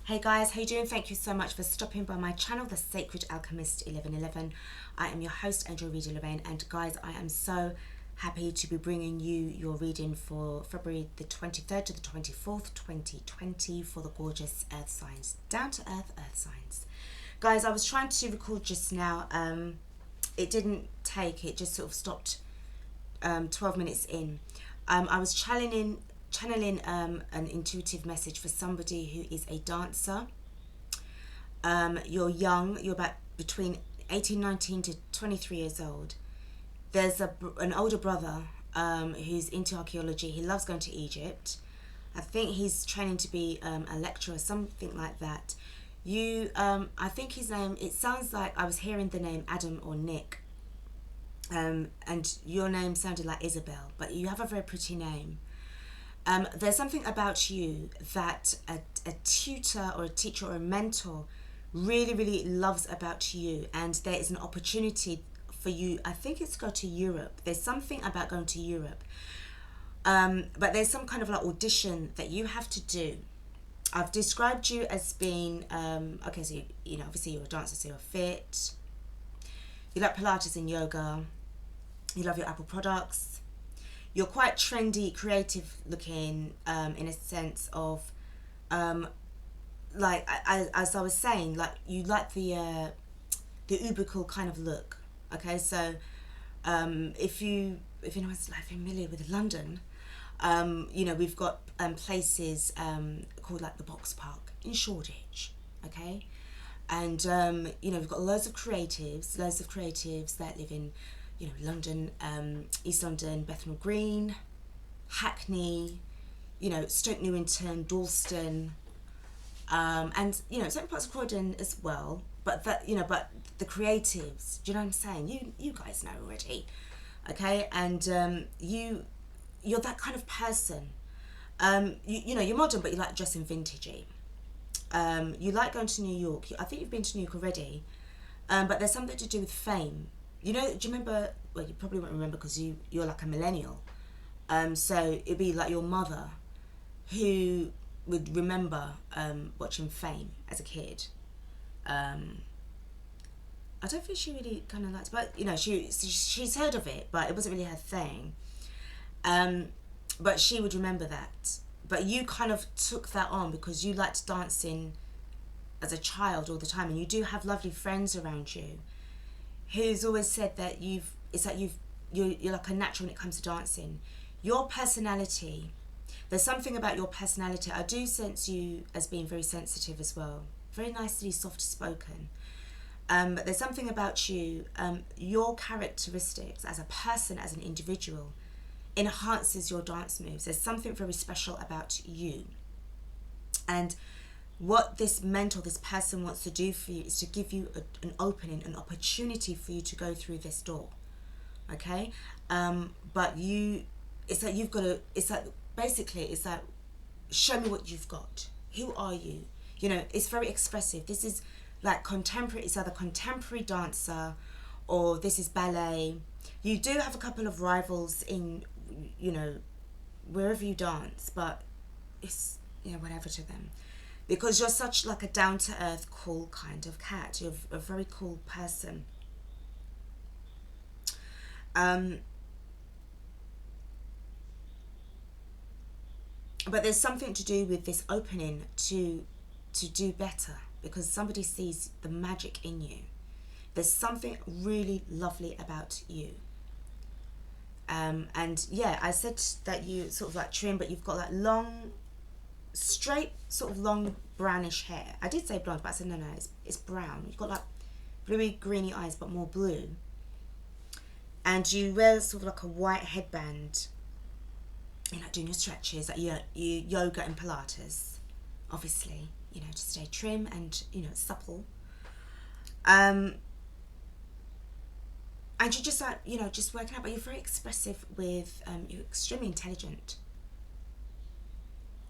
Hey guys, how you doing? Thank you so much for stopping by my channel, The Sacred Alchemist 1111. I am your host, Angel Reader Lorraine, and guys, I am so happy to be bringing you your reading for February the 23rd to the 24th, 2020 for the gorgeous earth signs, down to earth signs. Guys, I was trying to record just now. It didn't take, it just sort of stopped 12 minutes in. I was channeling an intuitive message for somebody who is a dancer. You're young, you're about between 18, 19 to 23 years old. There's an older brother who's into archaeology. He loves going to Egypt. I think he's training to be a lecturer, something like that. I think his name, it sounds like I was hearing the name Adam or Nick. And your name sounded like Isabel, but you have a very pretty name. There's something about you that a tutor or a teacher or a mentor really loves about you, and there is an opportunity for you, I think it's to go to Europe. There's something about going to Europe, but there's some kind of like audition that you have to do. I've described you as being okay, so you know, obviously you're a dancer, so you're fit, you like Pilates and yoga, you love your Apple products. You're quite trendy, creative looking, in a sense of, like, as I was saying, like, you like the uber cool kind of look. Okay, so if you know, it's like familiar with London, you know, we've got places called like the Box Park in Shoreditch. Okay, and you know, we've got loads of creatives that live in, you know, London, East London, Bethnal Green, Hackney, you know, Stoke Newington, Dalston, and, you know, certain parts of Croydon as well. But that, you know, but the creatives, do you know what I'm saying? You guys know already, okay? And you're that kind of person. You know, you're modern, but you like dressing vintagey. You like going to New York. I think you've been to New York already, but there's something to do with fame. You know, do you remember, well, you probably won't remember because you're like a millennial. So it'd be like your mother who would remember watching Fame as a kid. I don't think she really kind of liked, but, you know, she's heard of it, but it wasn't really her thing. But she would remember that. But you kind of took that on because you liked dancing as a child all the time, and you do have lovely friends around you who's always said that you're like a natural when it comes to dancing. Your personality, there's something about your personality. I do sense you as being very sensitive as well, very nicely soft spoken. But there's something about you, your characteristics as a person, as an individual, enhances your dance moves. There's something very special about you. And what this mentor, this person wants to do for you is to give you an opening, an opportunity for you to go through this door. Okay? But it's like you've got to, it's like, basically, it's like, show me what you've got. Who are you? You know, it's very expressive. This is like contemporary, it's either contemporary dancer or this is ballet. You do have a couple of rivals in, you know, wherever you dance, but it's, you know, whatever to them. Because you're such like a down-to-earth, cool kind of cat. You're a very cool person. But there's something to do with this opening to do better, because somebody sees the magic in you. There's something really lovely about you. And yeah, I said that you sort of like trim, but you've got like long, straight, sort of long brownish hair. I did say blonde, but I said no, it's brown. You've got like bluey greeny eyes, but more blue. And you wear sort of like a white headband. You're like doing your stretches, like you yoga and Pilates, obviously, you know, to stay trim and, you know, supple. And you're just like, you know, just working out, but you're very expressive with, you're extremely intelligent.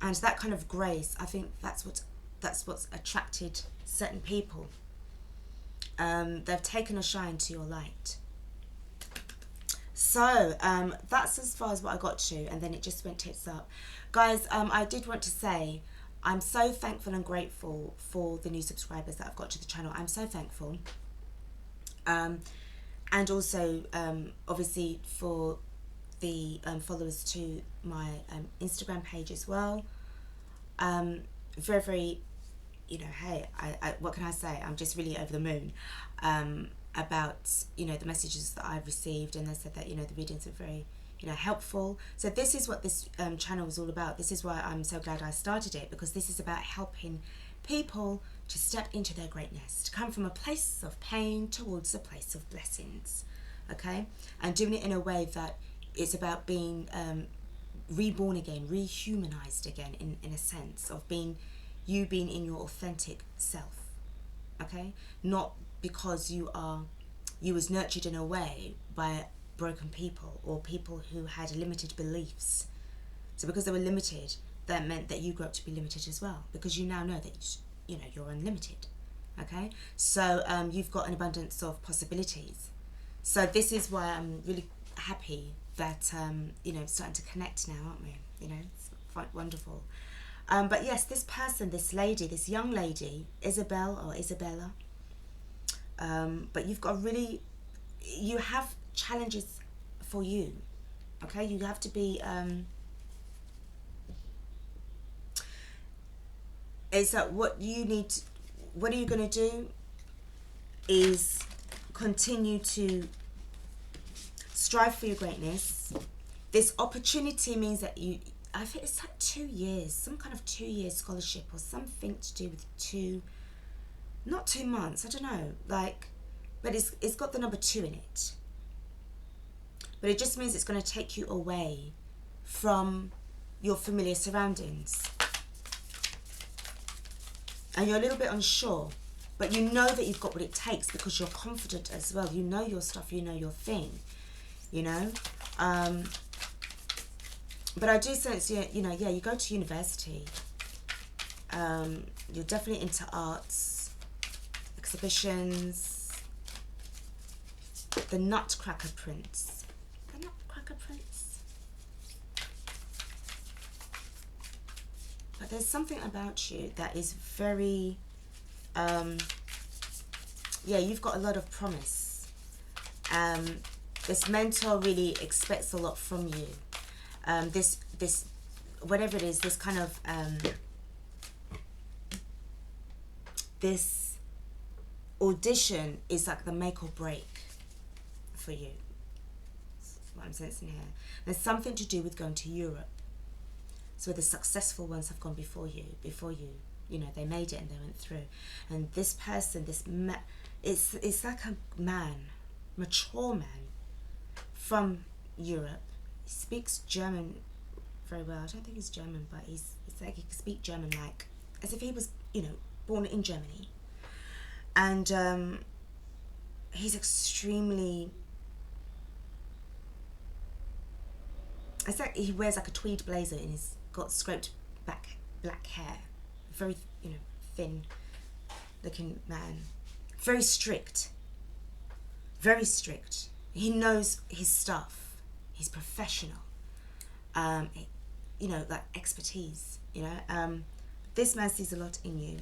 And that kind of grace, I think that's what's attracted certain people. They've taken a shine to your light. So that's as far as what I got to, and then it just went tits up. Guys, I did want to say, I'm so thankful and grateful for the new subscribers that I've got to the channel. I'm so thankful. And also, obviously, for the followers to my Instagram page as well. Very, very, you know, hey, I what can I say? I'm just really over the moon about, you know, the messages that I've received, and they said that, you know, the readings are very, you know, helpful. So this is what this channel is all about. This is why I'm so glad I started it, because this is about helping people to step into their greatness, to come from a place of pain towards a place of blessings, okay? And doing it in a way that it's about being reborn again, rehumanized again, in a sense of being in your authentic self, okay? Not because you was nurtured in a way by broken people or people who had limited beliefs. So because they were limited, that meant that you grew up to be limited as well, because you now know that, you know, you're unlimited, okay? So you've got an abundance of possibilities. So this is why I'm really happy that, you know, starting to connect now, aren't we? You know, it's quite wonderful. But yes, this person, this lady, this young lady, Isabel or Isabella, but you've got really, you have challenges for you, okay? You have to be, is that what you need, what are you going to do is continue to strive for your greatness. This opportunity means that you, I think it's like 2 years, some kind of 2-year scholarship or something to do with not 2 months, I don't know, like, but it's got the number 2 in it. But it just means it's going to take you away from your familiar surroundings. And you're a little bit unsure, but you know that you've got what it takes because you're confident as well. You know your stuff, you know your thing, you know. But I do sense, you know, yeah, you go to university. You're definitely into arts, exhibitions. The Nutcracker Prince. The Nutcracker Prince. But there's something about you that is very, yeah, you've got a lot of promise. This mentor really expects a lot from you. This whatever it is, this kind of this audition is like the make or break for you. That's what I'm sensing here. There's something to do with going to Europe. So the successful ones have gone before you, you know, they made it and they went through. And this person, it's like a man, mature man from Europe. He speaks German very well. I don't think he's German, but it's like he can speak German like as if he was, you know, born in Germany. And he's extremely, it's like he wears like a tweed blazer and he's got scraped back black hair. Very, you know, thin looking man. Very strict. Very strict. He knows his stuff. He's professional. You know, like expertise, you know. This man sees a lot in you.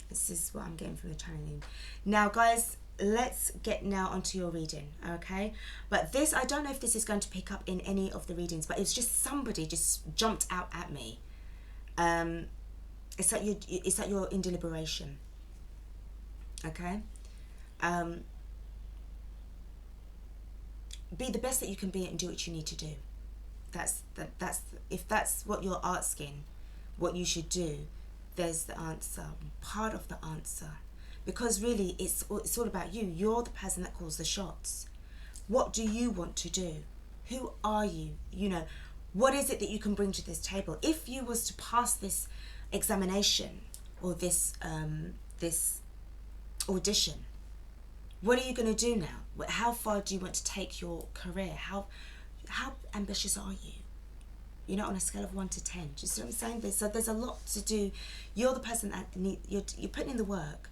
This is what I'm getting from the channeling. Now, guys, let's get now onto your reading, okay? But this, I don't know if this is going to pick up in any of the readings, but it's just somebody just jumped out at me. It's like you're in deliberation, okay? Be the best that you can be and do what you need to do. That's if that's what you're asking, what you should do, there's the answer, part of the answer. Because really, it's all about you. You're the person that calls the shots. What do you want to do? Who are you? You know, what is it that you can bring to this table? If you was to pass this examination or this this audition, what are you going to do now? How far do you want to take your career? How ambitious are you? You know, on a scale of 1 to 10. Do you see what I'm saying? So there's a lot to do. You're the person that you're putting in the work.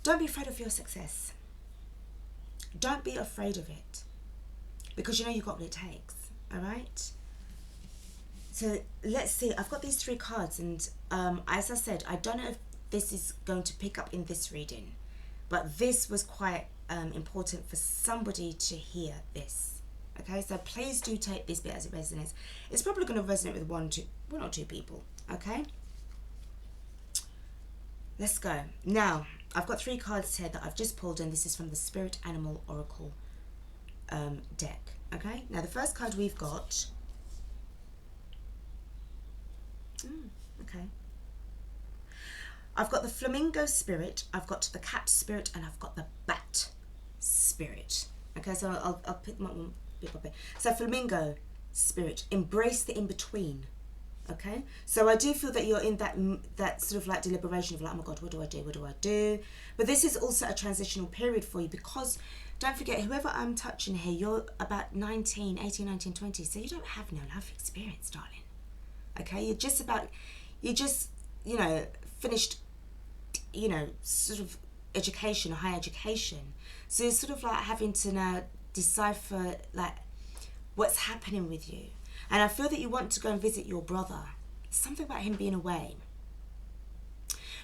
Don't be afraid of your success. Don't be afraid of it. Because you know you've got what it takes. All right? So let's see. I've got these 3 cards, and as I said, I don't know if this is going to pick up in this reading, but this was quite important for somebody to hear this. Okay, so please do take this bit as it resonates. It's probably going to resonate with one or two people. Okay, let's go. Now, I've got 3 cards here that I've just pulled, and this is from the Spirit Animal Oracle deck. Okay, now the first card we've got. Okay. I've got the Flamingo Spirit, I've got the Cat Spirit, and I've got the Bat Spirit. Okay, so I'll pick my one bit by bit. So Flamingo Spirit, embrace the in-between. Okay, so I do feel that you're in that sort of like deliberation of like, oh my God, what do I do? What do I do? But this is also a transitional period for you, because don't forget, whoever I'm touching here, you're about 18, 19, 20, so you don't have no life experience, darling. Okay, you're just, you know, finished, you know, sort of education, higher education. So you're sort of like having to now decipher like what's happening with you. And I feel that you want to go and visit your brother. Something about him being away.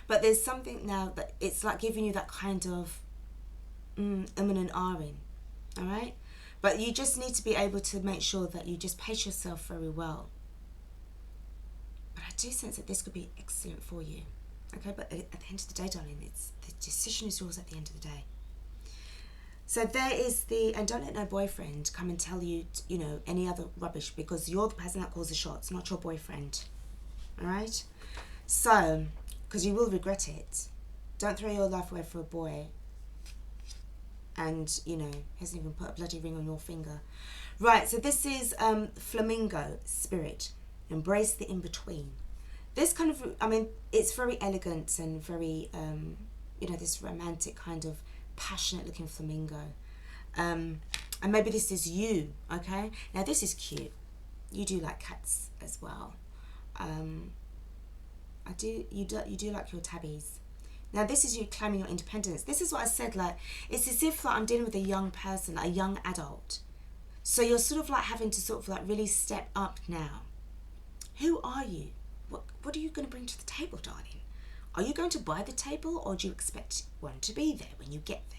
But there's something now that it's like giving you that kind of and ahhing. All right? But you just need to be able to make sure that you just pace yourself very well. But I do sense that this could be excellent for you. Okay, but at the end of the day, darling, the decision is yours at the end of the day. So there is and don't let no boyfriend come and tell you, you know, any other rubbish, because you're the person that calls the shots, not your boyfriend. All right? So, because you will regret it. Don't throw your life away for a boy. And, you know, he hasn't even put a bloody ring on your finger. Right, so this is Flamingo Spirit. Embrace the in-between. This kind of, I mean, it's very elegant and very, you know, this romantic kind of passionate looking flamingo. And maybe this is you, okay? Now, this is cute. You do like cats as well. You do like your tabbies. Now, this is you claiming your independence. This is what I said, like, it's as if like, I'm dealing with a young person, like a young adult. So you're sort of like having to sort of like really step up now. Who are you? What are you going to bring to the table, darling? Are you going to buy the table, or do you expect one to be there when you get there?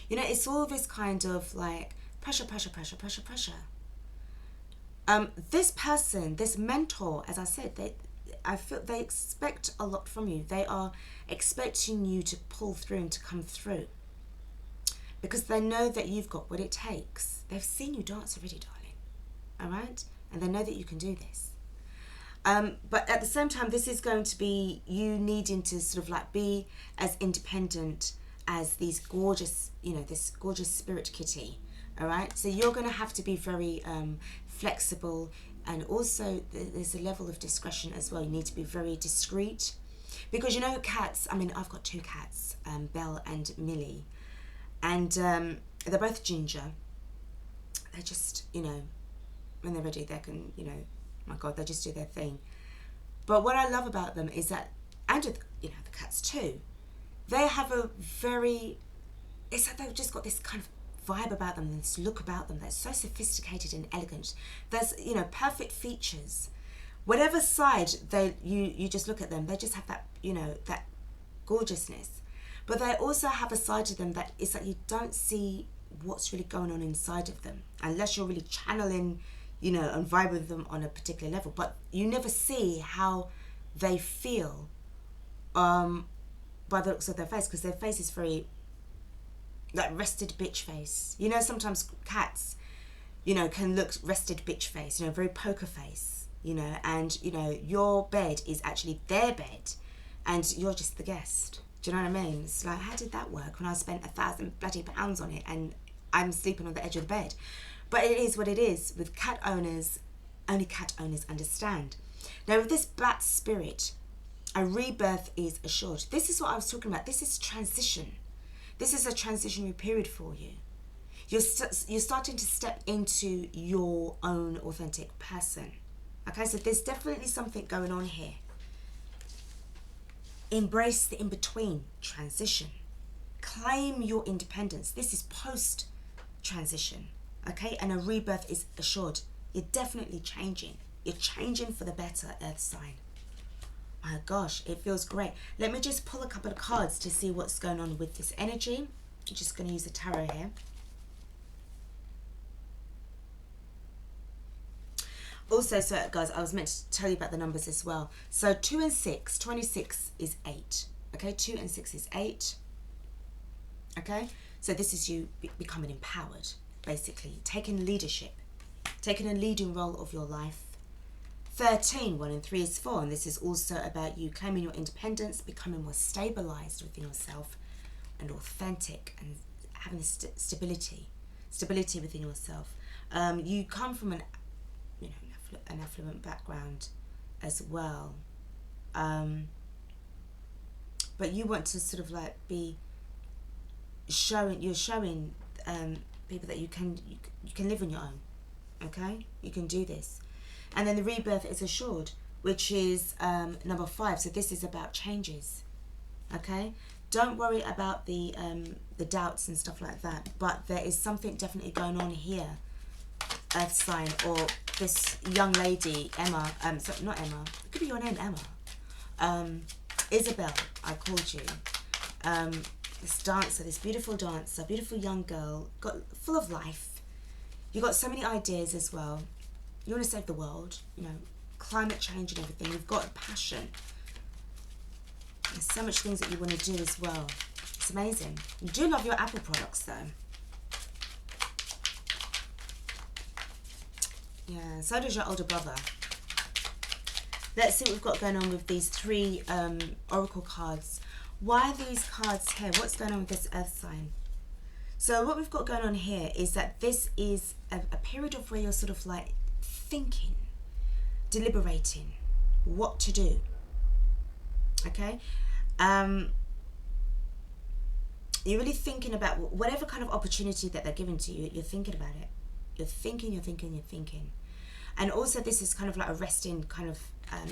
You know, it's all this kind of like pressure. This person, this mentor, as I said, I feel they expect a lot from you. They are expecting you to pull through and to come through, because they know that you've got what it takes. They've seen you dance already, darling. All right? And they know that you can do this. But at the same time, this is going to be you needing to sort of like be as independent as these gorgeous, you know, this gorgeous spirit kitty. All right. So you're going to have to be very flexible, and also there's a level of discretion as well. You need to be very discreet, because you know cats. I mean, I've got 2 cats, Belle and Millie, and they're both ginger. They're just, you know, when they're ready, they can, you know. My God, they just do their thing. But what I love about them is that, and with, you know, the cats too, they have a very, it's like they've just got this kind of vibe about them, this look about them that's so sophisticated and elegant. There's, you know, perfect features. Whatever side you just look at them, they just have that, you know, that gorgeousness. But they also have a side to them that is like you don't see what's really going on inside of them, unless you're really channeling, you know, and vibe with them on a particular level. But you never see how they feel by the looks of their face, because their face is very like rested bitch face. You know, sometimes cats, you know, can look rested bitch face, you know, very poker face, you know, and, you know, your bed is actually their bed and you're just the guest. Do you know what I mean? It's like, how did that work when I spent £1,000 bloody pounds on it and I'm sleeping on the edge of the bed? But it is what it is. With cat owners, only cat owners understand. Now, with this bat spirit, a rebirth is assured. This is what I was talking about. This is transition. This is a transitionary period for you. You're starting to step into your own authentic person. Okay, so there's definitely something going on here. Embrace the in-between, transition. Claim your independence. This is post-transition. Okay, and a rebirth is assured. You're definitely changing. You're changing for the better, earth sign. My gosh, it feels great. Let me just pull a couple of cards to see what's going on with this energy. I'm just going to use the tarot here. Also, so guys, I was meant to tell you about the numbers as well. So 2 and 6, 26 is 8. Okay, 2 and 6 is 8. Okay, so this is you becoming empowered, basically. Taking leadership. Taking a leading role of your life. 13, 1 and 3 is 4. And this is also about you claiming your independence, becoming more stabilized within yourself and authentic and having stability within yourself. You come from an affluent background as well, but you want to sort of like be showing people that you can live on your own. Okay, you can do this. And then the rebirth is assured, which is number 5. So this is about changes. Okay, don't worry about the doubts and stuff like that, but there is something definitely going on here, earth sign, or this young lady, Emma, so not Emma, it could be your name, Emma, Isabel, I called you, this dancer, this beautiful dancer, beautiful young girl, full of life. You got so many ideas as well. You want to save the world, you know, climate change and everything. You've got passion. There's so much things that you want to do as well. It's amazing. You do love your Apple products though. Yeah, so does your older brother. Let's see what we've got going on with these 3 oracle cards. Why are these cards here? What's going on with this earth sign? So what we've got going on here is that this is a period of where you're sort of like thinking, deliberating what to do. Okay? You're really thinking about whatever kind of opportunity that they're giving to you. You're thinking about it. You're thinking, you're thinking, you're thinking. And also this is kind of like a resting kind of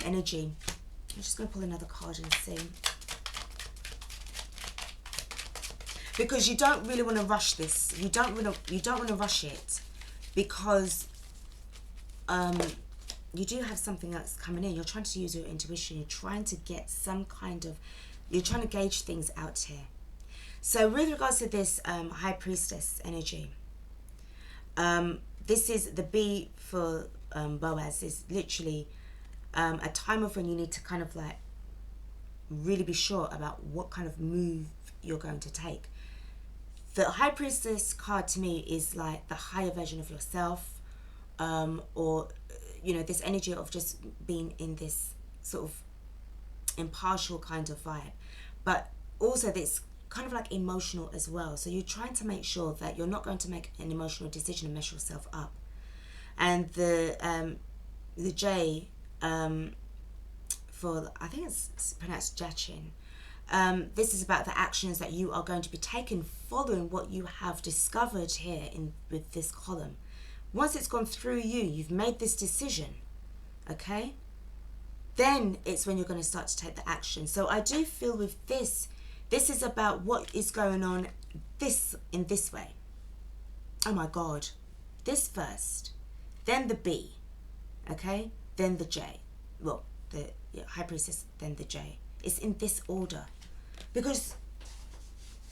energy. I'm just going to pull another card and see. Because you don't really want to rush this. You don't want to rush it, because you do have something that's coming in. You're trying to use your intuition. You're trying to get some kind of, you're trying to gauge things out here. So with regards to this High Priestess energy, this is the B for Boaz, is literally a time of when you need to kind of like really be sure about what kind of move you're going to take. The High Priestess card to me is like the higher version of yourself, or, you know, this energy of just being in this sort of impartial kind of vibe. But also this kind of like emotional as well. So you're trying to make sure that you're not going to make an emotional decision and mess yourself up. And the J for, I think it's pronounced Jachin. This is about the actions that you are going to be taking following what you have discovered here with this column. Once it's gone through you, you've made this decision, okay? Then it's when you're going to start to take the action. So I do feel with this is about what is going on in this way. Oh my God. This first, then the B, okay? Then the J. Well, the High Priestess, then the J. It's in this order. Because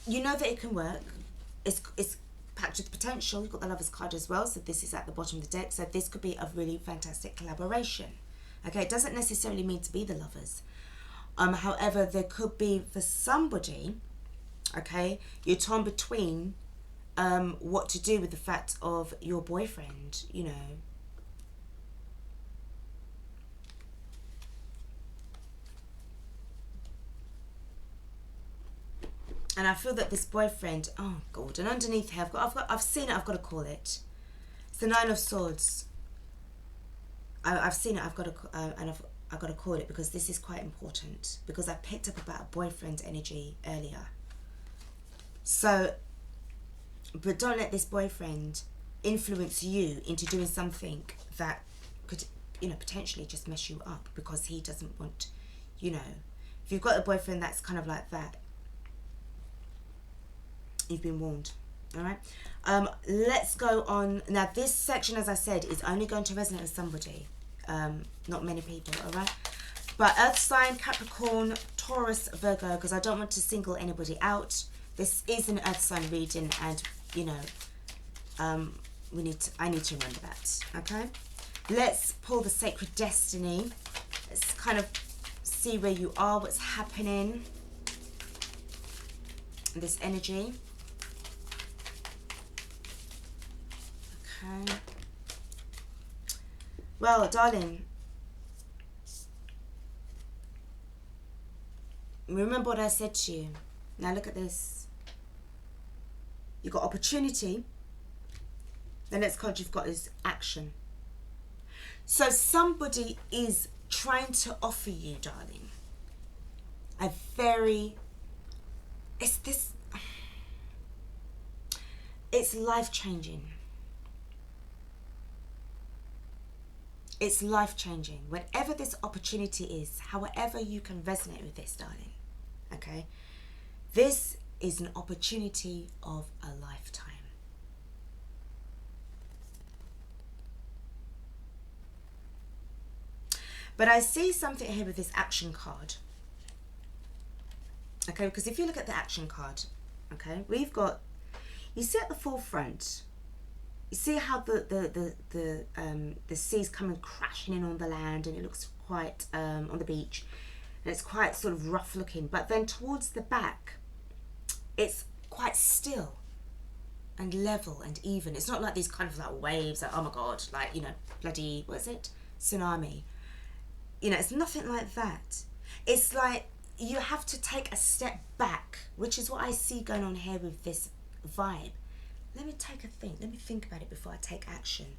you know that it can work. It's packed with potential. You've got the Lover's card as well, so this is at the bottom of the deck. So this could be a really fantastic collaboration. Okay, it doesn't necessarily mean to be the Lovers. However, there could be for somebody, okay, you're torn between what to do with the fact of your boyfriend, you know. And I feel that this boyfriend, oh God, and underneath here, I've seen it, I've got to call it. It's the 9 of Swords. I've seen it, I've got to call it, because this is quite important, because I picked up about a boyfriend energy earlier. So, but don't let this boyfriend influence you into doing something that could, you know, potentially just mess you up, because he doesn't want, you know, if you've got a boyfriend that's kind of like that, you've been warned. All right, let's go on now. This section, as I said, is only going to resonate with somebody, not many people, all right? But Earth sign, Capricorn, Taurus, Virgo, because I don't want to single anybody out. This is an Earth sign reading, and you know, I need to remember that. Okay, let's pull the Sacred Destiny. Let's kind of see where you are, what's happening in this energy. Okay. Well, darling, remember what I said to you. Now look at this. You've got opportunity. The next card you've got is action. So somebody is trying to offer you, darling, a very, it's life-changing. It's life-changing. Whatever this opportunity is, however you can resonate with this, darling, okay? This is an opportunity of a lifetime. But I see something here with this action card. Okay, because if you look at the action card, okay, we've got, you see at the forefront, you see how the sea's coming crashing in on the land, and it looks quite on the beach, and it's quite sort of rough looking. But then towards the back, it's quite still and level and even. It's not like these kind of like waves, like, oh my god, like, you know, bloody, what is it, tsunami. You know, it's nothing like that. It's like you have to take a step back, which is what I see going on here with this vibe. Let me take a think. Let me think about it before I take action. Do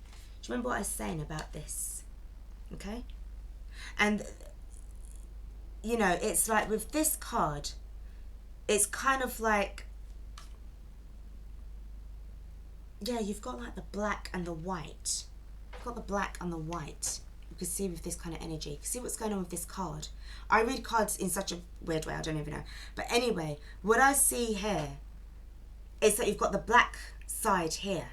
you remember what I was saying about this? Okay? And, you know, it's like with this card, it's kind of like, yeah, you've got like the black and the white. You've got the black and the white. You can see with this kind of energy. You can see what's going on with this card. I read cards in such a weird way, I don't even know. But anyway, what I see here is that you've got the black side here.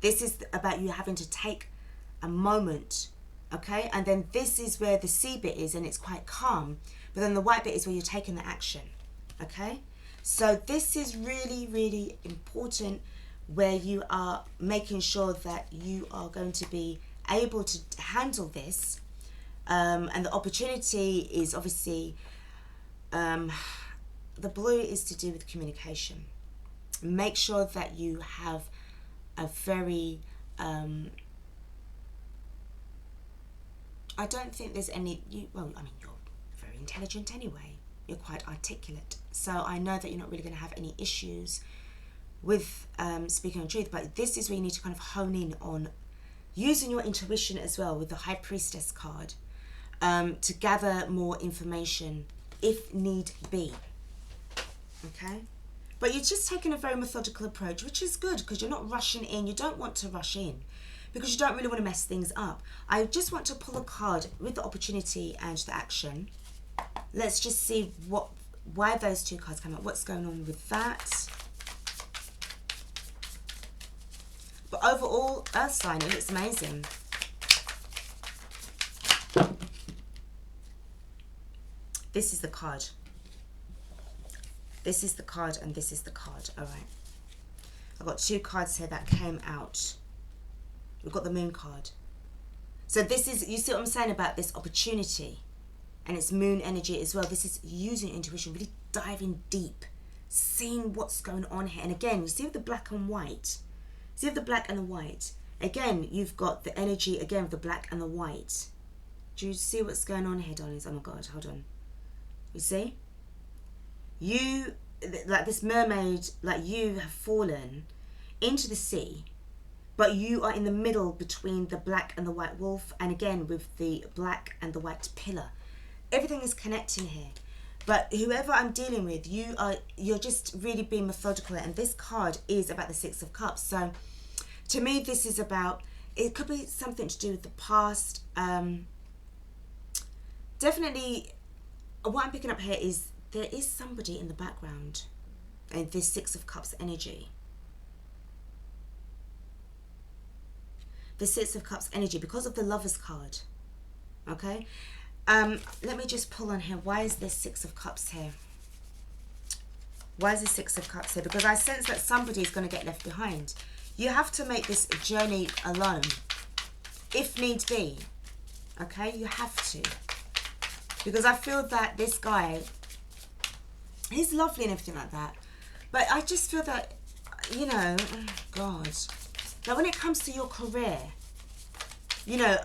This is about you having to take a moment, okay? And then this is where the sea bit is, and it's quite calm. But then the white bit is where you're taking the action, okay? So this is really, really important, where you are making sure that you are going to be able to handle this. And the opportunity is obviously, the blue is to do with communication. Make sure that you have a very, I don't think there's any, well, I mean, you're very intelligent anyway. You're quite articulate. So I know that you're not really going to have any issues with speaking the truth, but this is where you need to kind of hone in on using your intuition as well with the High Priestess card, to gather more information if need be. Okay? But you're just taking a very methodical approach, which is good because you're not rushing in. You don't want to rush in because you don't really want to mess things up. I just want to pull a card with the opportunity and the action. Let's just see why those two cards come out. What's going on with that? But overall, Earth sign, it looks amazing. This is the card. This is the card and this is the card. All right. I've got two cards here that came out. We've got the moon card. So this is, you see what I'm saying about this opportunity, and it's moon energy as well. This is using intuition, really diving deep, seeing what's going on here. And again, you see with the black and white, see with the black and the white, again, you've got the energy again with the black and the white. Do you see what's going on here, darlings? Oh my God, hold on. You see? You, like this mermaid, like you have fallen into the sea, but you are in the middle between the black and the white wolf, and again with the black and the white pillar. Everything is connecting here. But whoever I'm dealing with, you're just really being methodical, and this card is about the Six of Cups. So to me, this is about, it could be something to do with the past. Definitely, what I'm picking up here is there is somebody in the background in this Six of Cups energy. The Six of Cups energy, because of the Lovers card, Okay. Let me just pull on here. Why is there Six of Cups here? Why is the Six of Cups here? Because I sense that somebody is going to get left behind. You have to make this journey alone, if need be. Okay, you have to. Because I feel that this guy, he's lovely and everything like that. But I just feel that, you know, oh God. Now when it comes to your career, you know,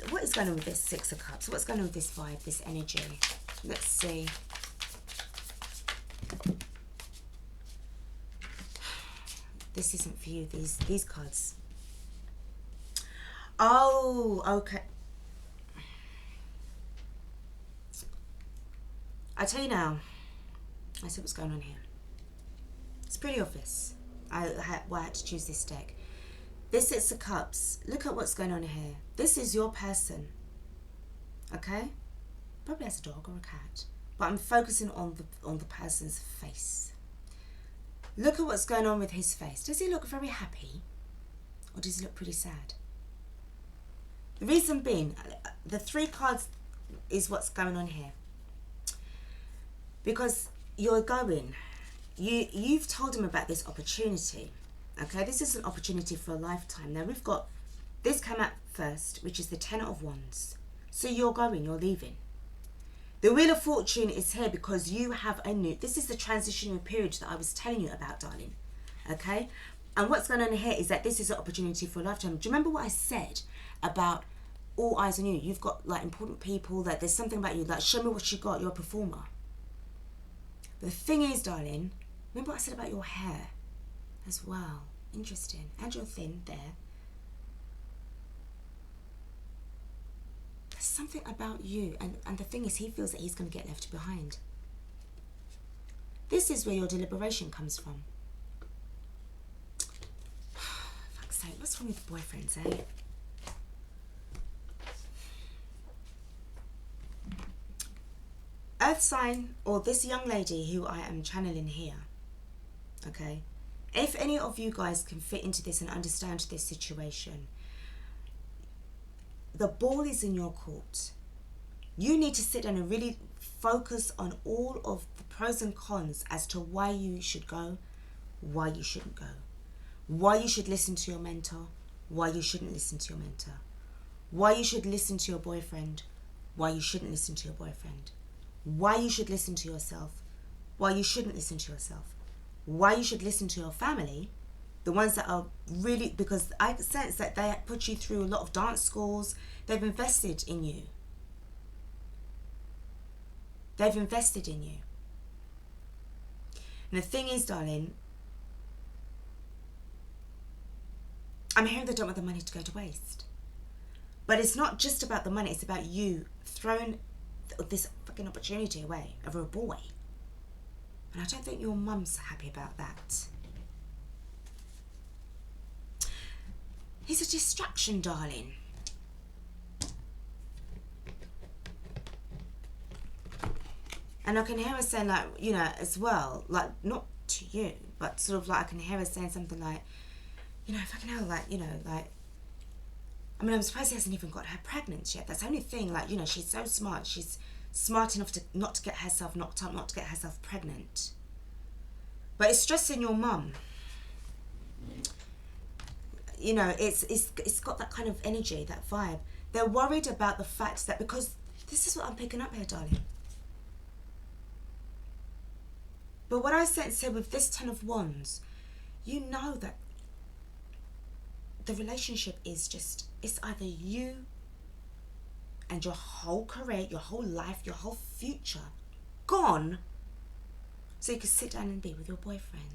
what is going on with this Six of Cups? What's going on with this vibe, this energy? Let's see. This isn't for you, these cards. Oh, okay. I tell you now, I see what's going on here. It's pretty obvious why I had to choose this deck. This Six of Cups, look at what's going on here. This is your person, okay? Probably has a dog or a cat, but I'm focusing on the person's face. Look at what's going on with his face. Does he look very happy, or does he look pretty sad? The reason being, the 3 cards is what's going on here. Because you've told him about this opportunity. Okay, this is an opportunity for a lifetime. Now we've got, this came out first, which is the Ten of Wands. So you're leaving. The Wheel of Fortune is here because you have this is the transitional period that I was telling you about, darling. Okay? And what's going on here is that this is an opportunity for a lifetime. Do you remember what I said about all eyes on you? You've got like important people, that there's something about you, like show me what you got, you're a performer. But the thing is, darling, remember what I said about your hair as well? Interesting. And you're thin there. There's something about you, and the thing is, he feels that he's going to get left behind. This is where your deliberation comes from. Fuck's sake, what's wrong with boyfriends, eh? Earth sign, or this young lady who I am channeling here, okay? If any of you guys can fit into this and understand this situation, the ball is in your court. You need to sit down and really focus on all of the pros and cons as to why you should go, why you shouldn't go, why you should listen to your mentor, why you shouldn't listen to your mentor, why you should listen to your boyfriend, why you shouldn't listen to your boyfriend, why you should listen to yourself, why you shouldn't listen to yourself, why you should listen to your family, the ones that are really, because I sense that they put you through a lot of dance schools. They've invested in you. They've invested in you. And the thing is, darling, I'm hearing they don't want the money to go to waste. But it's not just about the money. It's about you throwing this fucking opportunity away over a boy. And I don't think your mum's happy about that. He's a distraction, darling. And I can hear her saying, like, you know, as well, like, not to you, but sort of like I can hear her saying something like, you know, fucking hell, like, you know, like, I mean, I'm surprised he hasn't even got her pregnant yet. That's the only thing, like, you know, she's so smart. She's smart enough to not to get herself knocked up, not to get herself pregnant. But it's stressing your mum. You know, it's got that kind of energy, that vibe. They're worried about the fact that, because this is what I'm picking up here, darling. But what I sense here with this Ten of Wands, you know that the relationship is just, it's either you and your whole career, your whole life, your whole future gone, so you can sit down and be with your boyfriend.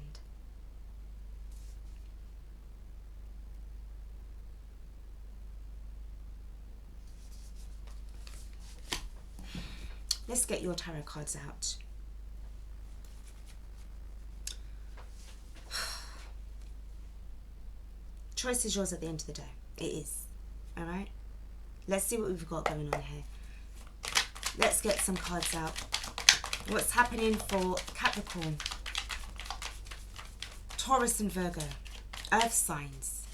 Let's get your tarot cards out. Choice is yours at the end of the day. It is. All right? Let's see what we've got going on here. Let's get some cards out. What's happening for Capricorn, Taurus and Virgo, Earth signs,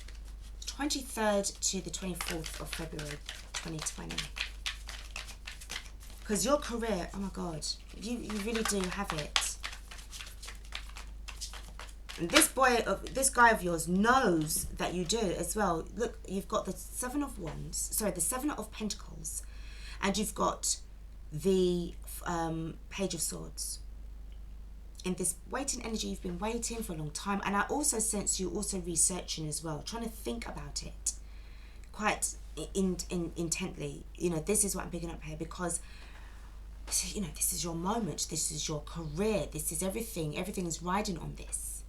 23rd to the 24th of February 2020. Because your career, oh my God, you really do have it. And this guy of yours knows that you do as well. Look, you've got the Seven of Wands, sorry, the Seven of Pentacles, and you've got the Page of Swords. In this waiting energy, you've been waiting for a long time. And I also sense you also researching as well, trying to think about it quite intently. You know, this is what I'm picking up here, because, you know, this is your moment. This is your career. This is everything. Everything is riding on this.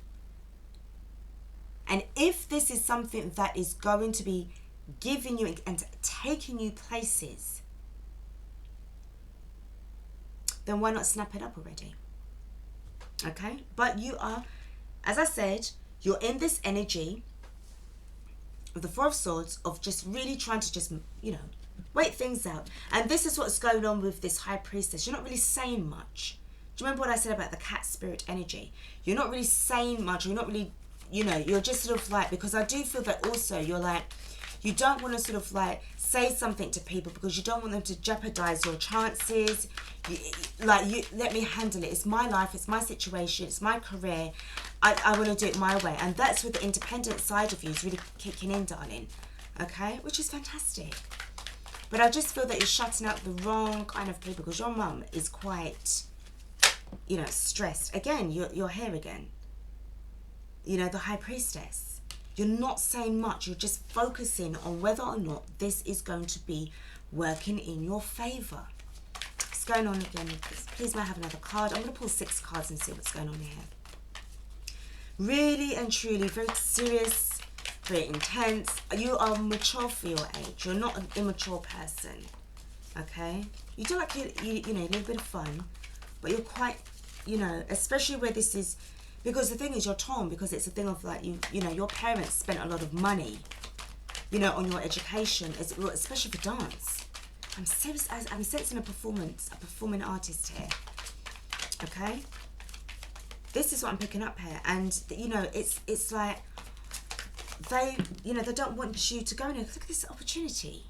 And if this is something that is going to be giving you and taking you places, then why not snap it up already? Okay? But you are, as I said, you're in this energy of the Four of Swords, of just really trying to just, you know, wait things out. And this is what's going on with this High Priestess. You're not really saying much. Do you remember what I said about the cat spirit energy? You're not really saying much. You're not really, you know, you're just sort of like, because I do feel that also you're like, you don't want to sort of like say something to people because you don't want them to jeopardize your chances. You let me handle it. It's my life. It's my situation. It's my career. I want to do it my way. And that's where the independent side of you is really kicking in, darling. Okay? Which is fantastic. But I just feel that you're shutting out the wrong kind of people, because your mum is quite, you know, stressed. Again, you're here again. You know, the High Priestess. You're not saying much. You're just focusing on whether or not this is going to be working in your favour. What's going on again? Please may I have another card? I'm going to pull 6 cards and see what's going on here. Really and truly, very serious, very intense. You are mature for your age. You're not an immature person. Okay? You do like, you know, a little bit of fun. But you're quite, you know, especially where this is. Because the thing is, you're torn, because it's a thing of like, you know, your parents spent a lot of money, you know, on your education, especially for dance. I'm sensing a performing artist here. Okay? This is what I'm picking up here. And, you know, it's like, they, you know, they don't want you to go in there. Look at this opportunity.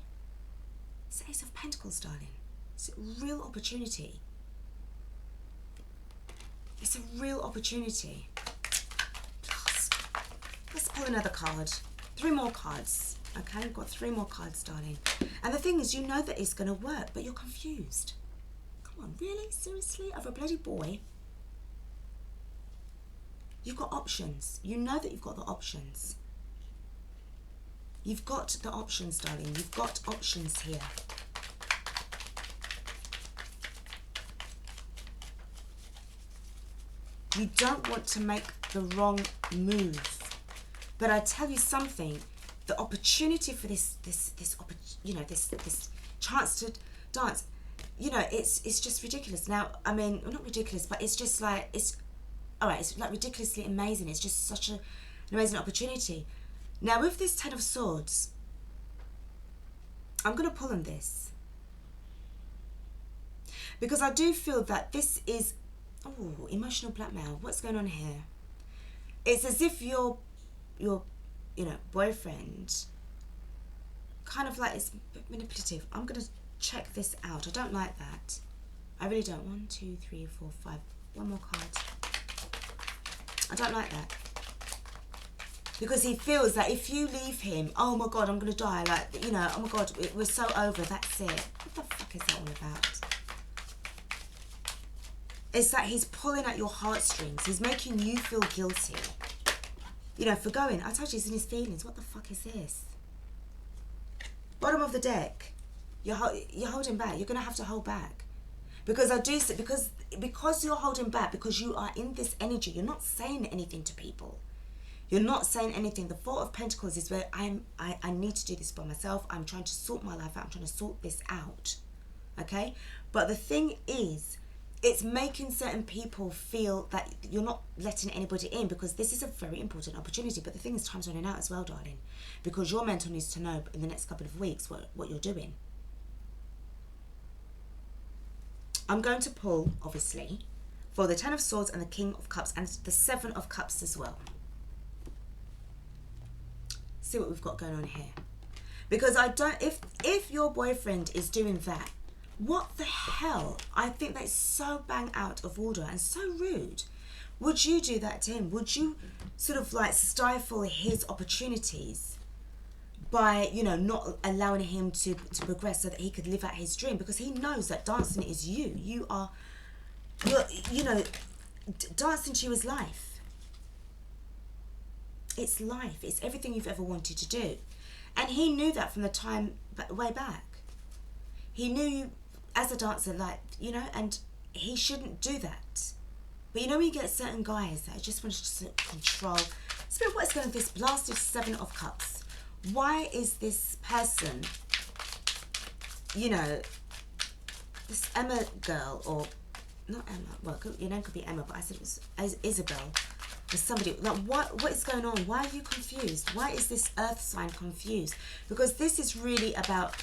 It's the Ace of Pentacles, darling. It's a real opportunity. It's a real opportunity. Let's pull another card. 3 more cards. Okay, we've got 3 more cards, darling. And the thing is, you know that it's going to work, but you're confused. Come on, really? Seriously? Over a bloody boy? You've got options. You know that you've got the options. You've got the options, darling. You've got options here. You don't want to make the wrong move. But I tell you something, the opportunity for this chance to dance, you know, it's just ridiculous. Now, I mean, well, not ridiculous, but it's just like, it's like ridiculously amazing. It's just such an amazing opportunity. Now, with this 10 of Swords, I'm going to pull on this. Because I do feel that this is, oh, emotional blackmail. What's going on here? It's as if your you know, boyfriend kind of like is manipulative. I'm going to check this out. I don't like that. I really don't. 1, 2, 3, 4, 5. 1 more card. I don't like that. Because he feels that if you leave him, oh my God, I'm going to die. Like, you know, oh my God, we're so over. That's it. What the fuck is that all about? It's that he's pulling at your heartstrings. He's making you feel guilty. You know, for going. I told you he's in his feelings. What the fuck is this? Bottom of the deck. You're holding back. You're going to have to hold back. Because I do see, because you're holding back, because you are in this energy, you're not saying anything to people. You're not saying anything. The 4 of Pentacles is where I need to do this by myself. I'm trying to sort my life out. I'm trying to sort this out. Okay? But the thing is, it's making certain people feel that you're not letting anybody in, because this is a very important opportunity. But the thing is, time's running out as well, darling, because your mentor needs to know in the next couple of weeks what you're doing. I'm going to pull, obviously, for the 10 of Swords and the King of Cups and the 7 of Cups as well. See what we've got going on here. Because I don't, if your boyfriend is doing that, What the hell? I think that's so bang out of order and so rude. Would you do that to him? Would you sort of like stifle his opportunities by, you know, not allowing him to progress so that he could live out his dream? Because he knows that dancing is you. You're, you know, dancing to you is life. It's life. It's everything you've ever wanted to do. And he knew that from the time way back. He knew you as a dancer, like, you know, and he shouldn't do that. But you know when you get certain guys that just want to control. Spirit, what is going on with this blasted 7 of Cups? Why is this person, you know, this Emma girl, or not Emma, well, your name could be Emma, but I said it was Isabel, or somebody, like, what is going on? Why are you confused? Why is this earth sign confused? Because this is really about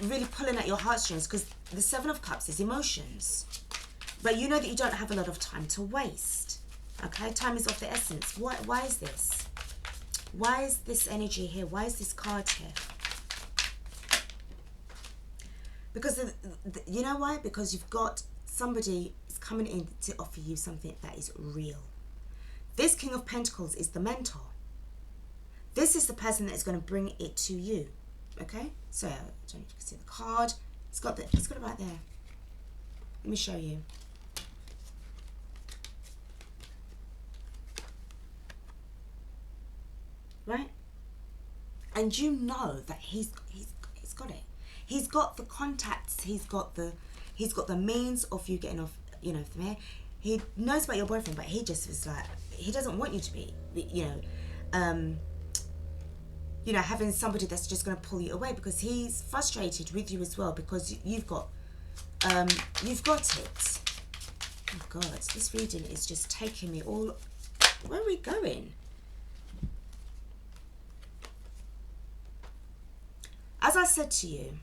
really pulling at your heartstrings, because the 7 of Cups is emotions. But you know that you don't have a lot of time to waste. Okay, time is of the essence. Why is this? Why is this energy here? Why is this card here? Because you know why? Because you've got somebody is coming in to offer you something that is real. This King of Pentacles is the mentor. This is the person that is going to bring it to you. Okay, so I don't know if you can see the card. It's got it right there. Let me show you. Right? And you know that he's got it. He's got the contacts, he's got the means of you getting off, you know, from here. He knows about your boyfriend, but he just is like, he doesn't want you to be, you know, having somebody that's just going to pull you away, because he's frustrated with you as well, because you've got it. Oh God, this reading is just taking me all, where are we going? As I said to you,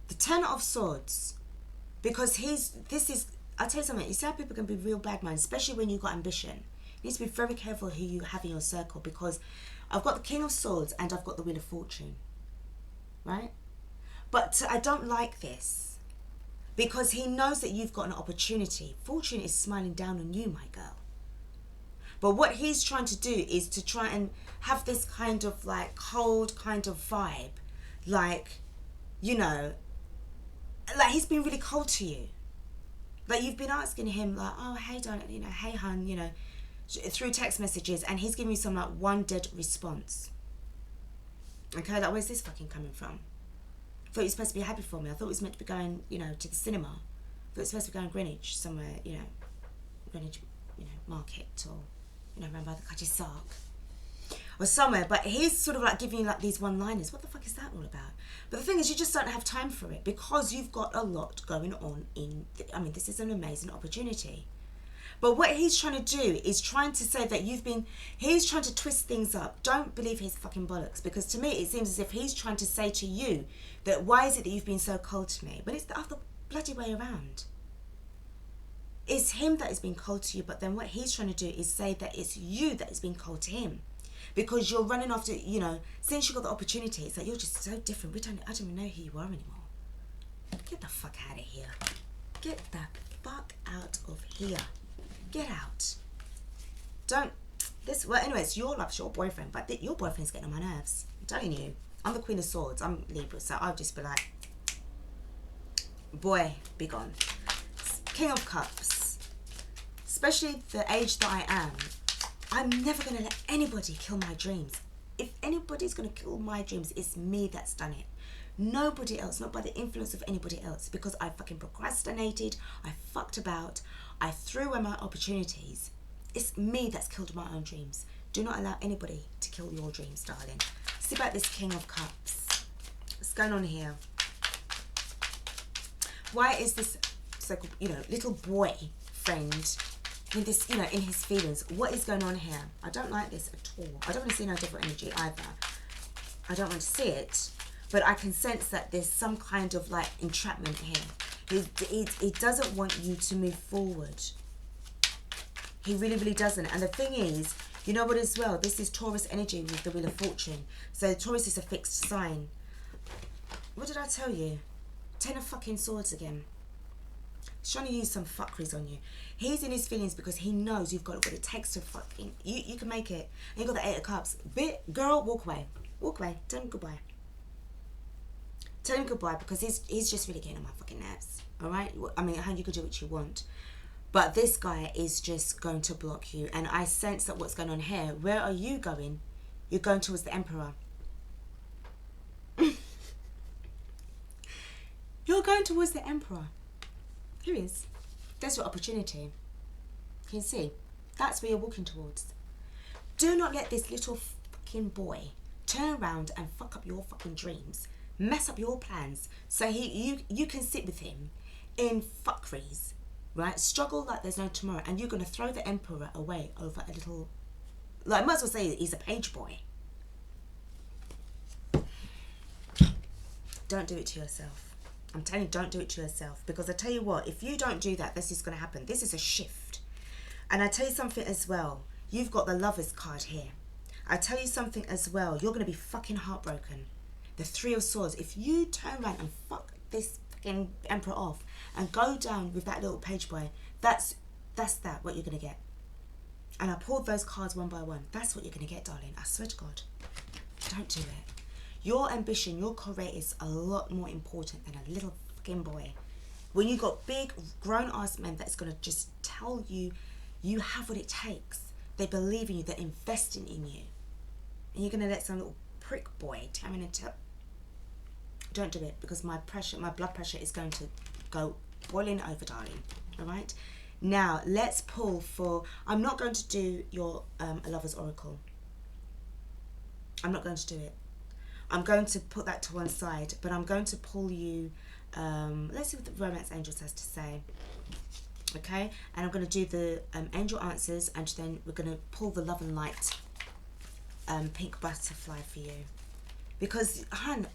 the 10 of Swords, because I'll tell you something, you see how people can be real bad minds, especially when you've got ambition. You need to be very careful who you have in your circle, because I've got the King of Swords and I've got the Wheel of Fortune, right? But I don't like this, because he knows that you've got an opportunity. Fortune is smiling down on you, my girl. But what he's trying to do is to try and have this kind of like cold kind of vibe, like, you know, like he's been really cold to you. Like you've been asking him like, oh, hey, darling, you know, hey, hun, you know, through text messages, and he's giving you some like one dead response. Okay, like, where's this fucking coming from? I thought you were supposed to be happy for me. I thought it was meant to be going, you know, to the cinema. I thought it was supposed to be going Greenwich somewhere, you know, Greenwich, you know, market, or, you know, around by the Cutty Sark or somewhere. But he's sort of like giving you like these one-liners. What the fuck is that all about? But the thing is, you just don't have time for it, because you've got a lot going on in, I mean, this is an amazing opportunity. But what he's trying to do is trying to say that he's trying to twist things up. Don't believe his fucking bollocks, because to me it seems as if he's trying to say to you that why is it that you've been so cold to me? But it's the other bloody way around. It's him that is being cold to you, but then what he's trying to do is say that it's you that is being cold to him, because you're running after, you know, since you got the opportunity, it's like you're just so different. I don't even know who you are anymore. Get the fuck out of here. Get the fuck out of here. Get out. Well, anyway, it's your love, it's your boyfriend, but your boyfriend's getting on my nerves. I'm telling you. I'm the Queen of Swords. I'm Libra, so I'll just be like, boy, be gone. King of Cups. Especially the age that I am, I'm never going to let anybody kill my dreams. If anybody's going to kill my dreams, it's me that's done it. Nobody else, not by the influence of anybody else, because I fucking procrastinated, I fucked about, I threw away my opportunities. It's me that's killed my own dreams. Do not allow anybody to kill your dreams, darling. See about this King of Cups. What's going on here? Why is this, so, you know, little boy friend in this, you know, in his feelings? What is going on here? I don't like this at all. I don't want to see no devil energy either. I don't want to see it. But I can sense that there's some kind of like entrapment here. He doesn't want you to move forward. He really, really doesn't. And the thing is, you know what as well? This is Taurus energy with the Wheel of Fortune. So Taurus is a fixed sign. What did I tell you? Ten of fucking swords again. He's trying to use some fuckeries on you. He's in his feelings because he knows you've got what it takes to fucking... You can make it. And you got the 8 of cups. Girl, walk away. Walk away. Tell him goodbye. Tell him goodbye because he's just really getting on my fucking nerves. Alright? I mean, how you can do what you want. But this guy is just going to block you. And I sense that what's going on here. Where are you going? You're going towards the Emperor. You're going towards the Emperor. Here he is. There's your opportunity. Can you see? That's where you're walking towards. Do not let this little fucking boy turn around and fuck up your fucking dreams. Mess up your plans. So you can sit with him in fuckeries. Right? Struggle like there's no tomorrow. And you're going to throw the Emperor away over a little... Like, I might as well say he's a page boy. Don't do it to yourself. I'm telling you, don't do it to yourself. Because I tell you what, if you don't do that, this is going to happen. This is a shift. And I tell you something as well. You've got the Lovers card here. I tell you something as well. You're going to be fucking heartbroken. The 3 of Swords. If you turn around and fuck this fucking Emperor off and go down with that little page boy, that's what you're going to get. And I pulled those cards one by one. That's what you're going to get, darling. I swear to God. Don't do it. Your ambition, your career is a lot more important than a little fucking boy. When you got big, grown-ass men that's going to just tell you, you have what it takes. They believe in you. They're investing in you. And you're going to let some little prick boy tell me to... Don't do it, because my blood pressure is going to go boiling over, darling. All right? Now, let's pull for... I'm not going to do your a Lover's Oracle. I'm not going to do it. I'm going to put that to one side, but I'm going to pull you, let's see what the Romance Angels has to say, okay? And I'm going to do the angel answers, and then we're going to pull the Love and Light pink butterfly for you. Because, hon,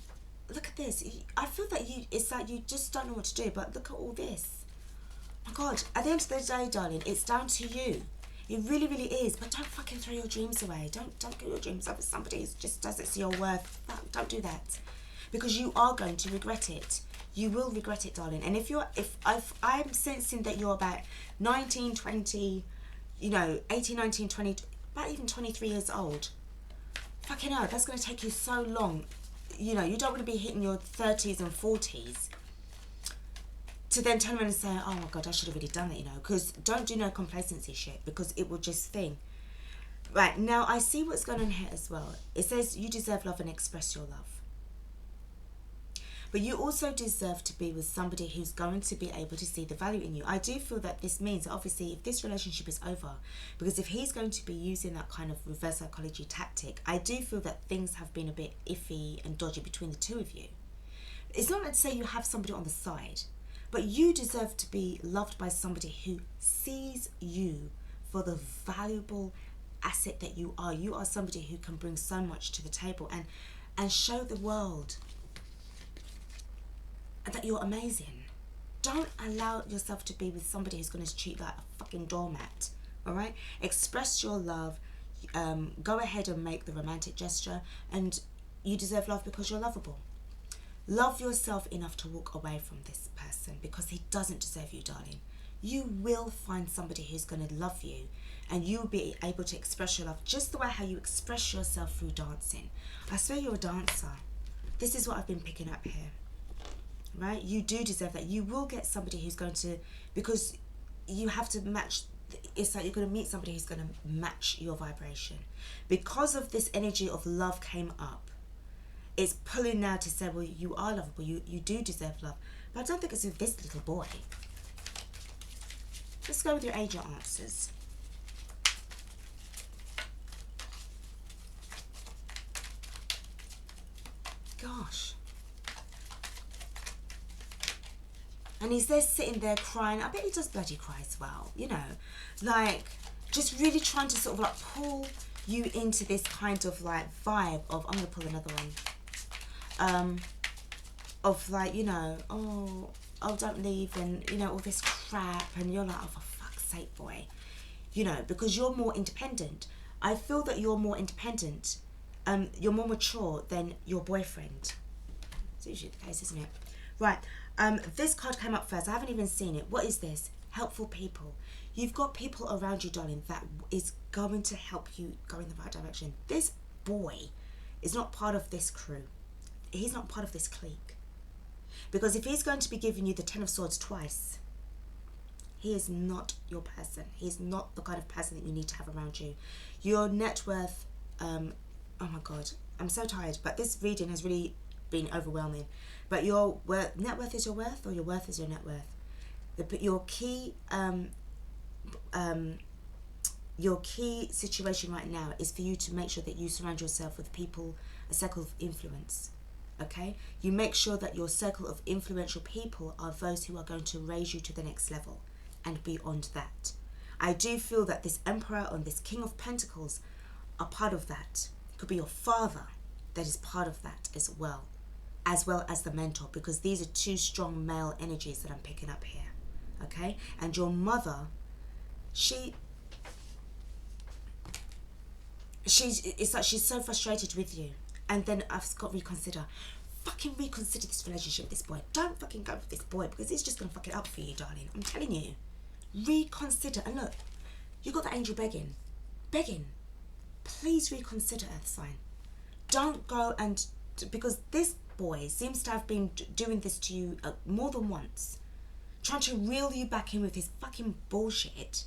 look at this. I feel that it's like you just don't know what to do, but look at all this. My God, at the end of the day, darling, it's down to you. It really, really is. But don't fucking throw your dreams away. Don't get your dreams over somebody who just doesn't see your worth. Don't do that. Because you are going to regret it. You will regret it, darling. And if I'm sensing that you're about 19, 20, 18, 19, 20, about even 23 years old. Fucking hell, that's going to take you so long. You don't want to be hitting your 30s and 40s. To then turn around and say, oh my God, I should have really done it, because don't do no complacency shit, because it will just thing. Right, now I see what's going on here as well. It says you deserve love and express your love. But you also deserve to be with somebody who's going to be able to see the value in you. I do feel that this means, obviously, if this relationship is over, because if he's going to be using that kind of reverse psychology tactic, I do feel that things have been a bit iffy and dodgy between the two of you. It's not to say you have somebody on the side, but you deserve to be loved by somebody who sees you for the valuable asset that you are. You are somebody who can bring so much to the table and show the world that you're amazing. Don't allow yourself to be with somebody who's going to treat you like a fucking doormat. All right? Express your love. Go ahead and make the romantic gesture. And you deserve love because you're lovable. Love yourself enough to walk away from this person, because he doesn't deserve you, darling. You will find somebody who's going to love you, and you'll be able to express your love just the way how you express yourself through dancing. I swear you're a dancer. This is what I've been picking up here. Right? You do deserve that. You will get somebody who's going to, because you have to match, it's like you're going to meet somebody who's going to match your vibration. Because of this energy of love came up, it's pulling now to say, well, you are lovable, you do deserve love. But I don't think it's with this little boy. Let's go with your angel answers. Gosh. And he's there sitting there crying. I bet he does bloody cry as well, like just really trying to sort of like pull you into this kind of like vibe of, I'm going to pull another one. Of like, oh, don't leave, and all this crap, and you're like, oh, for fuck's sake, boy, because you're more independent. I feel that you're more independent, you're more mature than your boyfriend. It's usually the case, isn't it? Right, This card came up first. I haven't even seen it. What is this? Helpful people. You've got people around you, darling, that is going to help you go in the right direction. This boy is not part of this crew. He's not part of this clique. Because if he's going to be giving you the Ten of Swords twice, he is not your person. He's not the kind of person that you need to have around you. Your net worth, oh my God, I'm so tired, but this reading has really been overwhelming. But your net worth is your worth, or your worth is your net worth. Your key situation right now is for you to make sure that you surround yourself with people, a circle of influence. Okay, you make sure that your circle of influential people are those who are going to raise you to the next level and beyond that. I do feel that this Emperor and this King of Pentacles are part of that. It could be your father that is part of that as well as the mentor, because these are two strong male energies that I'm picking up here. Okay, and your mother, she's so frustrated with you. And then I've got reconsider. Fucking reconsider this relationship with this boy. Don't fucking go with this boy, because he's just gonna fuck it up for you, darling. I'm telling you. Reconsider. And look, you got the angel begging. Please reconsider, Earth sign. Don't go and, because this boy seems to have been doing this to you more than once, trying to reel you back in with his fucking bullshit,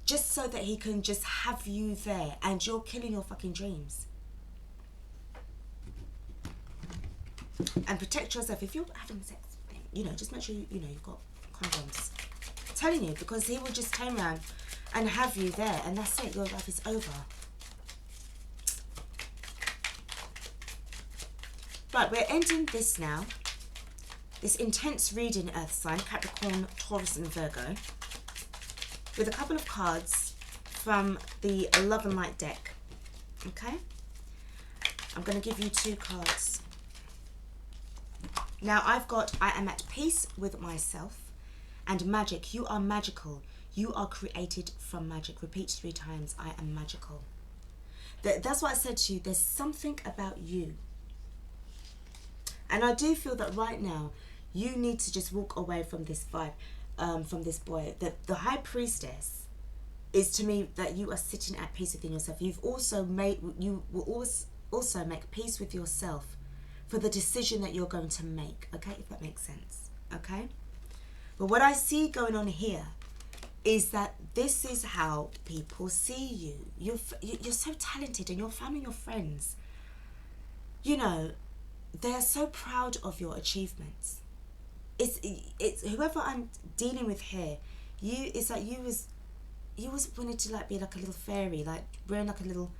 just so that he can just have you there, and you're killing your fucking dreams. And protect yourself. If you're having sex, just make sure you've got condoms. I'm telling you, because he will just turn around and have you there, and that's it. Your life is over. Right, we're ending this now. This intense reading, Earth sign, Capricorn, Taurus and Virgo, with a couple of cards from the Love and Light deck. Okay? I'm going to give you 2 cards. Now, I've got, I am at peace with myself, and magic. You are magical. You are created from magic. Repeat 3 times, I am magical. That's what I said to you. There's something about you. And I do feel that right now, you need to just walk away from this vibe, from this boy. The High Priestess is, to me, that you are sitting at peace within yourself. You will always also make peace with yourself for the decision that you're going to make, okay, if that makes sense, okay? But what I see going on here is that this is how people see you. You're so talented, and your family, your friends, they are so proud of your achievements. It's whoever I'm dealing with here, it's like you was wanted to be like a little fairy, like wearing like a little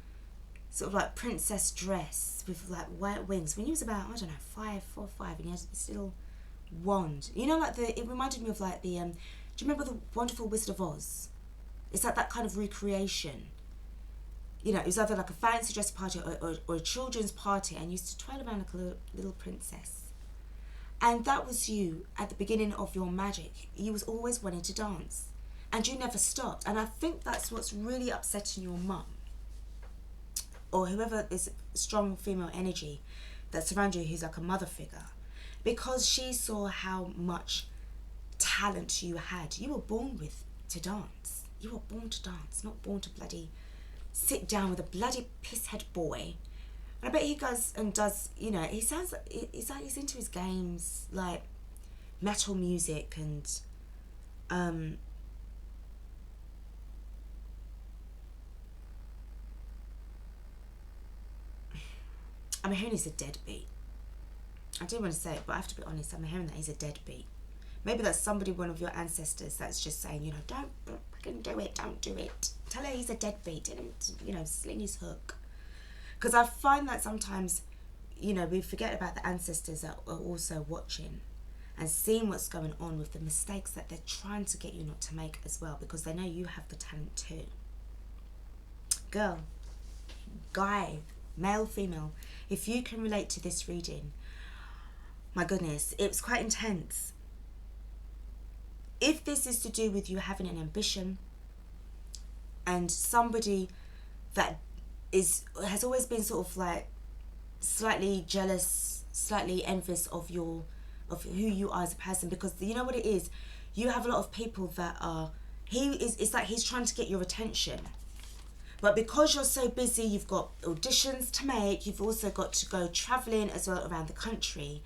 sort of like princess dress with like white wings when he was about, I don't know, 4 or 5, and he has this little wand. It reminded me of like the, do you remember the Wonderful Wizard of Oz? It's like that kind of recreation. It was either like a fancy dress party or a children's party, and used to twirl around like a little princess. And that was you at the beginning of your magic. You was always wanting to dance, and you never stopped. And I think that's what's really upsetting your mum, or whoever is strong female energy that's around you, who's like a mother figure, because she saw how much talent you had. You were born to dance. You were born to dance, not born to bloody sit down with a bloody pisshead boy. And I bet he goes and does, he sounds like he's into his games, like metal music, and I'm hearing he's a deadbeat. I do want to say it, but I have to be honest, I'm hearing that he's a deadbeat. Maybe that's one of your ancestors that's just saying, don't fucking do it, don't do it. Tell her he's a deadbeat, tell him, sling his hook. Because I find that sometimes, we forget about the ancestors that are also watching and seeing what's going on with the mistakes that they're trying to get you not to make as well, because they know you have the talent too. Girl, guy, male, female, if you can relate to this reading, my goodness, it was quite intense. If this is to do with you having an ambition and somebody that has always been sort of like slightly jealous, slightly envious of of who you are as a person, because you know what it is, you have a lot of people that are, it's like he's trying to get your attention, but because you're so busy, you've got auditions to make, you've also got to go traveling as well around the country,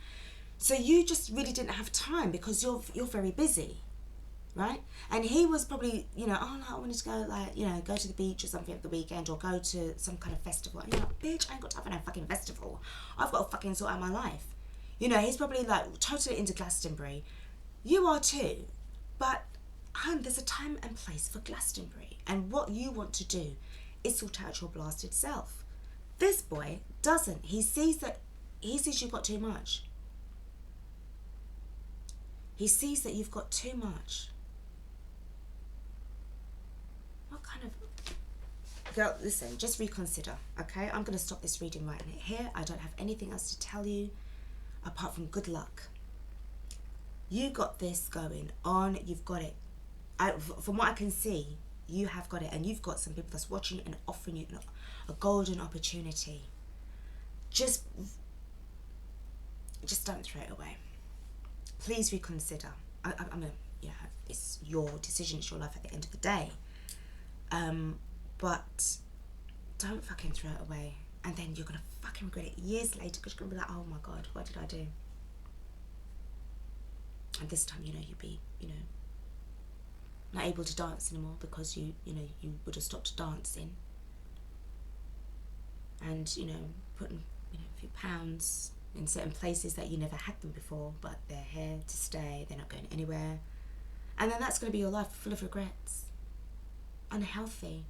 so you just really didn't have time because you're very busy, right? And he was probably, you know, oh no, I wanted to go, like, you know, go to the beach or something at the weekend, or go to some kind of festival. And you're like, bitch, I ain't got time for no fucking festival. I've got to fucking sort out my life. You know, he's probably like totally into Glastonbury. You are too. But, hun, there's a time and place for Glastonbury. And what you want to do is sort out your blasted self. This boy doesn't. He sees you've got too much. He sees that you've got too much. What kind of... Girl, listen, just reconsider, okay? I'm going to stop this reading right here. I don't have anything else to tell you apart from good luck. You got this going on. You've got it. From what I can see, you have got it. And you've got some people that's watching and offering you a golden opportunity. Just don't throw it away. Please reconsider. It's your decision. It's your life at the end of the day. But don't fucking throw it away, and then you're gonna fucking regret it years later, because you're gonna be like, oh my god, what did I do? And this time, you know, you'd be, you know, not able to dance anymore because you would have stopped dancing, and you know, putting, you know, a few pounds in certain places that you never had them before, but they're here to stay. They're not going anywhere, and then that's gonna be your life, full of regrets. Unhealthy.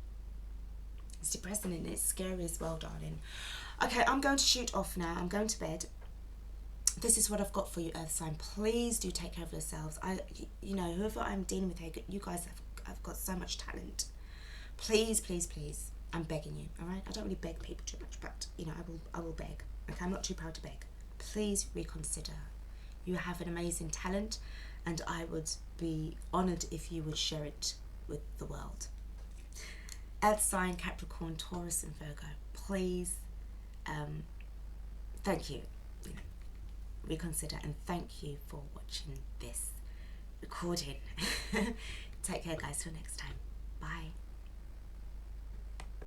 It's depressing and it's scary as well, darling. Okay, I'm going to shoot off now. I'm going to bed. This is what I've got for you, Earth sign. Please do take care of yourselves. You know, whoever I'm dealing with here, you guys have got so much talent. Please, please, please. I'm begging you, all right? I don't really beg people too much, but you know, I will beg. Okay, I'm not too proud to beg. Please reconsider. You have an amazing talent, and I would be honoured if you would share it with the world. Earth sign, Capricorn, Taurus and Virgo, please, thank you, reconsider, and thank you for watching this recording. Take care, guys, till next time. Bye.